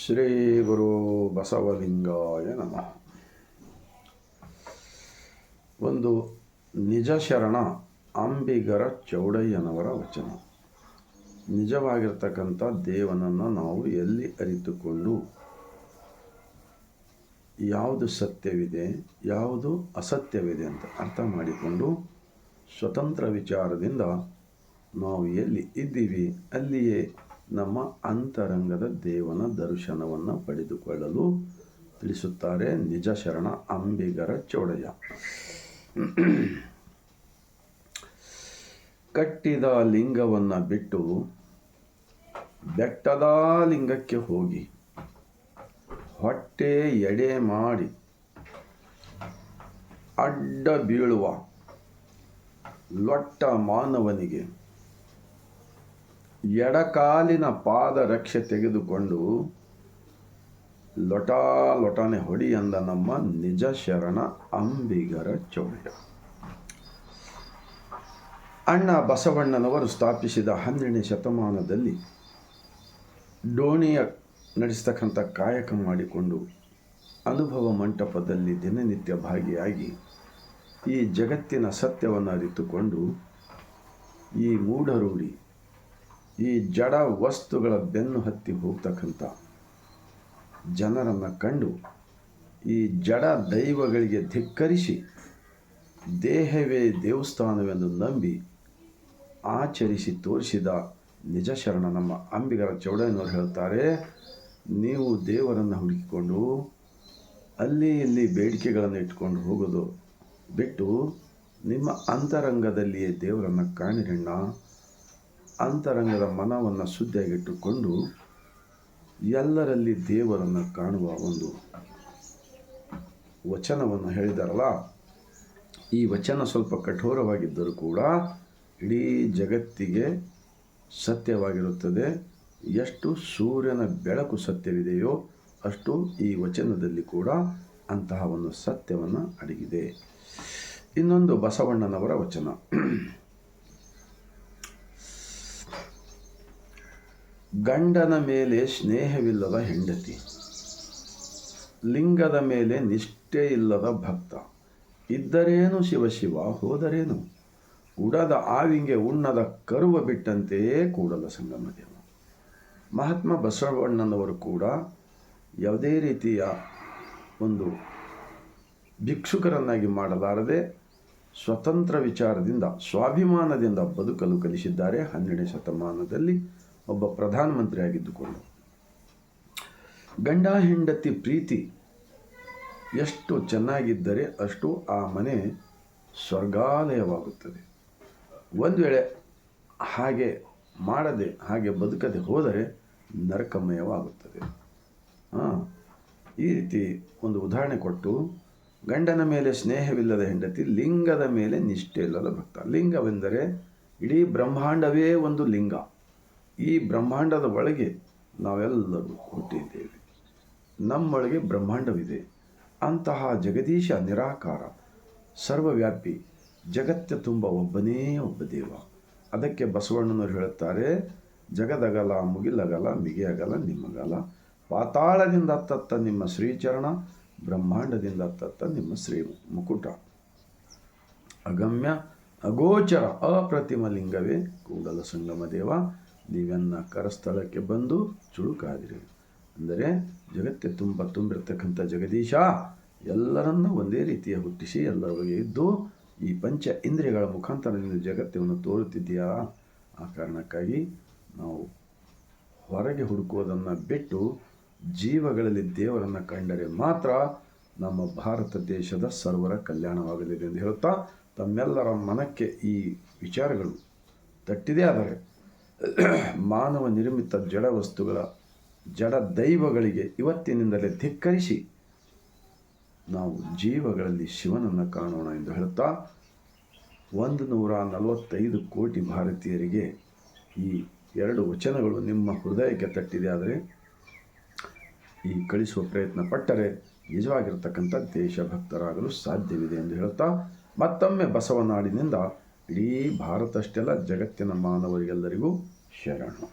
ಶ್ರೀ ಗುರು ಬಸವಲಿಂಗಾಯ ನಮಃ. ಒಂದು ನಿಜ ಶರಣ ಅಂಬಿಗರ ಚೌಡಯ್ಯನವರ ವಚನ. ನಿಜವಾಗಿರ್ತಕ್ಕಂಥ ದೇವನನ್ನು ನಾವು ಎಲ್ಲಿ ಅರಿತುಕೊಂಡು ಯಾವುದು ಸತ್ಯವಿದೆ ಯಾವುದು ಅಸತ್ಯವಿದೆ ಅಂತ ಅರ್ಥ ಮಾಡಿಕೊಂಡು ಸ್ವತಂತ್ರ ವಿಚಾರದಿಂದ ನಾವು ಎಲ್ಲಿ ಇದ್ದೀವಿ ಅಲ್ಲಿಯೇ ನಮ್ಮ ಅಂತರಂಗದ ದೇವನ ದರ್ಶನವನ್ನು ಪಡೆದುಕೊಳ್ಳಲು ತಿಳಿಸುತ್ತಾರೆ ನಿಜ ಶರಣ ಅಂಬಿಗರ ಚೌಡಯ್ಯ. ಕಟ್ಟಿದ ಲಿಂಗವನ್ನು ಬಿಟ್ಟು ಬೆಟ್ಟದ ಲಿಂಗಕ್ಕೆ ಹೋಗಿ ಹೊಟ್ಟೆ ಎಡೆ ಮಾಡಿ ಅಡ್ಡ ಬೀಳುವ ಲೊಟ್ಟ ಮಾನವನಿಗೆ ಎಡಕಾಲಿನ ಪಾದ ರಕ್ಷೆ ತೆಗೆದುಕೊಂಡು ಲೊಟಾನೆ ಹೊಡಿ ಎಂದ ನಮ್ಮ ನಿಜ ಶರಣ ಅಂಬಿಗರ ಚೌಡಯ್ಯ. ಅಣ್ಣ ಬಸವಣ್ಣನವರು ಸ್ಥಾಪಿಸಿದ 12ನೇ ಶತಮಾನದಲ್ಲಿ ಡೋಣಿಯ ನಡೆಸ್ತಕ್ಕಂಥ ಕಾಯಕ ಮಾಡಿಕೊಂಡು ಅನುಭವ ಮಂಟಪದಲ್ಲಿ ದಿನನಿತ್ಯ ಭಾಗಿಯಾಗಿ ಈ ಜಗತ್ತಿನ ಸತ್ಯವನ್ನು ಅರಿತುಕೊಂಡು ಈ ಮೂಢರೂಢಿ ಈ ಜಡ ವಸ್ತುಗಳ ಬೆನ್ನು ಹತ್ತಿ ಹೋಗ್ತಕ್ಕಂಥ ಜನರನ್ನು ಕಂಡು ಈ ಜಡ ದೈವಗಳಿಗೆ ಧಿಕ್ಕರಿಸಿ ದೇಹವೇ ದೇವಸ್ಥಾನವೆಂದು ನಂಬಿ ಆಚರಿಸಿ ತೋರಿಸಿದ ನಿಜ ಶರಣ ನಮ್ಮ ಅಂಬಿಗರ ಚೌಡಯ್ಯನವರು ಹೇಳ್ತಾರೆ, ನೀವು ದೇವರನ್ನು ಹುಡುಕಿಕೊಂಡು ಅಲ್ಲಿ ಇಲ್ಲಿ ಬೇಡಿಕೆಗಳನ್ನು ಇಟ್ಕೊಂಡು ಹೋಗೋದು ಬಿಟ್ಟು ನಿಮ್ಮ ಅಂತರಂಗದಲ್ಲಿಯೇ ದೇವರನ್ನು ಕಾಣಿರಣ್ಣ. ಅಂತರಂಗದ ಮನವನ್ನು ಶುದ್ಧಿಯಾಗಿಟ್ಟುಕೊಂಡು ಎಲ್ಲರಲ್ಲಿ ದೇವರನ್ನು ಕಾಣುವ ಒಂದು ವಚನವನ್ನು ಹೇಳಿದಾರಲ್ಲ. ಈ ವಚನ ಸ್ವಲ್ಪ ಕಠೋರವಾಗಿದ್ದರೂ ಕೂಡ ಇಡೀ ಜಗತ್ತಿಗೆ ಸತ್ಯವಾಗಿರುತ್ತದೆ. ಎಷ್ಟು ಸೂರ್ಯನ ಬೆಳಕು ಸತ್ಯವಿದೆಯೋ ಅಷ್ಟು ಈ ವಚನದಲ್ಲಿ ಕೂಡ ಅಂತಹ ಒಂದು ಸತ್ಯವನ್ನು ಅಡಗಿದೆ. ಇನ್ನೊಂದು ಬಸವಣ್ಣನವರ ವಚನ. ಗಂಡನ ಮೇಲೆ ಸ್ನೇಹವಿಲ್ಲದ ಹೆಂಡತಿ, ಲಿಂಗದ ಮೇಲೆ ನಿಷ್ಠೆ ಇಲ್ಲದ ಭಕ್ತ, ಇದ್ದರೇನು ಶಿವ ಹೋದರೇನು, ಉಡದ ಆವಿಂಗೆ ಉಣ್ಣದ ಕರುವ ಬಿಟ್ಟಂತೆಯೇ ಕೂಡಲ ಸಂಗಮ ದೇವ. ಮಹಾತ್ಮ ಬಸವಣ್ಣನವರು ಕೂಡ ಯಾವುದೇ ರೀತಿಯ ಒಂದು ಭಿಕ್ಷುಕರನ್ನಾಗಿ ಮಾಡಲಾರದೆ ಸ್ವತಂತ್ರ ವಿಚಾರದಿಂದ ಸ್ವಾಭಿಮಾನದಿಂದ ಬದುಕಲು ಕಲಿಸಿದ್ದಾರೆ. 12ನೇ ಶತಮಾನದಲ್ಲಿ ಒಬ್ಬ ಪ್ರಧಾನಮಂತ್ರಿ ಆಗಿದ್ದುಕೊಂಡು ಗಂಡ ಹೆಂಡತಿ ಪ್ರೀತಿ ಎಷ್ಟು ಚೆನ್ನಾಗಿದ್ದರೆ ಅಷ್ಟು ಆ ಮನೆ ಸ್ವರ್ಗಾಲಯವಾಗುತ್ತದೆ. ಒಂದು ವೇಳೆ ಹಾಗೆ ಮಾಡದೆ ಹಾಗೆ ಬದುಕದೆ ಹೋದರೆ ನರಕಮಯವಾಗುತ್ತದೆ. ಈ ರೀತಿ ಒಂದು ಉದಾಹರಣೆ ಕೊಟ್ಟು, ಗಂಡನ ಮೇಲೆ ಸ್ನೇಹವಿಲ್ಲದ ಹೆಂಡತಿ, ಲಿಂಗದ ಮೇಲೆ ನಿಷ್ಠೆ ಇಲ್ಲದ ಭಕ್ತ. ಲಿಂಗವೆಂದರೆ ಇಡೀ ಬ್ರಹ್ಮಾಂಡವೇ ಒಂದು ಲಿಂಗ. ಈ ಬ್ರಹ್ಮಾಂಡದ ಒಳಗೆ ನಾವೆಲ್ಲರೂ ಹುಟ್ಟಿದ್ದೇವೆ. ನಮ್ಮೊಳಗೆ ಬ್ರಹ್ಮಾಂಡವಿದೆ. ಅಂತಹ ಜಗದೀಶ ನಿರಾಕಾರ ಸರ್ವವ್ಯಾಪಿ, ಜಗತ್ತ ತುಂಬ ಒಬ್ಬನೇ ಒಬ್ಬ ದೇವ. ಅದಕ್ಕೆ ಬಸವಣ್ಣನವರು ಹೇಳುತ್ತಾರೆ, ಜಗದಗಲ ಮುಗಿಲಗಲ ಮಿಗಿಯಗಲ ನಿಮ್ಮಗಲ, ಪಾತಾಳದಿಂದ ತತ್ತ ನಿಮ್ಮ ಶ್ರೀಚರಣ, ಬ್ರಹ್ಮಾಂಡದಿಂದ ತತ್ತ ನಿಮ್ಮ ಶ್ರೀ ಮುಕುಟ, ಅಗಮ್ಯ ಅಗೋಚರ ಅಪ್ರತಿಮ ಲಿಂಗವೇ ಕೂಡಲ ಸಂಗಮ ದೇವ, ನೀವೆನ್ನ ಕರಸ್ಥಳಕ್ಕೆ ಬಂದು ಚುಳುಕಾದಿರಿ. ಅಂದರೆ ಜಗತ್ತೇ ತುಂಬಿರ್ತಕ್ಕಂಥ ಜಗದೀಶ ಎಲ್ಲರನ್ನ ಒಂದೇ ರೀತಿಯ ಹುಟ್ಟಿಸಿ ಎಲ್ಲರೊಳಗೆ ಇದ್ದು ಈ ಪಂಚ ಇಂದ್ರಿಯಗಳ ಮುಖಾಂತರ ನೀನು ಜಗತ್ತನ್ನು ತೋರುತ್ತಿದ್ದೀಯಾ. ಆ ಕಾರಣಕ್ಕಾಗಿ ನಾವು ಹೊರಗೆ ಹುಡುಕುವುದನ್ನು ಬಿಟ್ಟು ಜೀವಗಳಲ್ಲಿ ದೇವರನ್ನು ಕಂಡರೆ ಮಾತ್ರ ನಮ್ಮ ಭಾರತ ದೇಶದ ಸರ್ವರ ಕಲ್ಯಾಣವಾಗಲಿದೆ ಎಂದು ಹೇಳುತ್ತಾ, ತಮ್ಮೆಲ್ಲರ ಮನಕ್ಕೆ ಈ ವಿಚಾರಗಳು ತಟ್ಟಿದೆ. ಆದರೆ ಮಾನವ ನಿರ್ಮಿತ ಜಡ ವಸ್ತುಗಳ ಜಡ ದೈವಗಳಿಗೆ ಇವತ್ತಿನಿಂದಲೇ ಧಿಕ್ಕರಿಸಿ ನಾವು ಜೀವಗಳಲ್ಲಿ ಶಿವನನ್ನು ಕಾಣೋಣ ಎಂದು ಹೇಳುತ್ತಾ, 145 ಕೋಟಿ ಭಾರತೀಯರಿಗೆ ಈ 2 ವಚನಗಳು ನಿಮ್ಮ ಹೃದಯಕ್ಕೆ ತಟ್ಟಿದೆ. ಆದರೆ ಈ ಕಳಿಸುವ ಪ್ರಯತ್ನ ಪಟ್ಟರೆ ನಿಜವಾಗಿರ್ತಕ್ಕಂಥ ದೇಶಭಕ್ತರಾಗಲು ಸಾಧ್ಯವಿದೆ ಎಂದು ಹೇಳುತ್ತಾ, ಮತ್ತೊಮ್ಮೆ ಬಸವನಾಡಿನಿಂದ ಇಡೀ ಭಾರತ ಅಷ್ಟೆಲ್ಲ ಜಗತ್ತಿನ ಮಾನವರಿಗೆಲ್ಲರಿಗೂ ಶರಣು.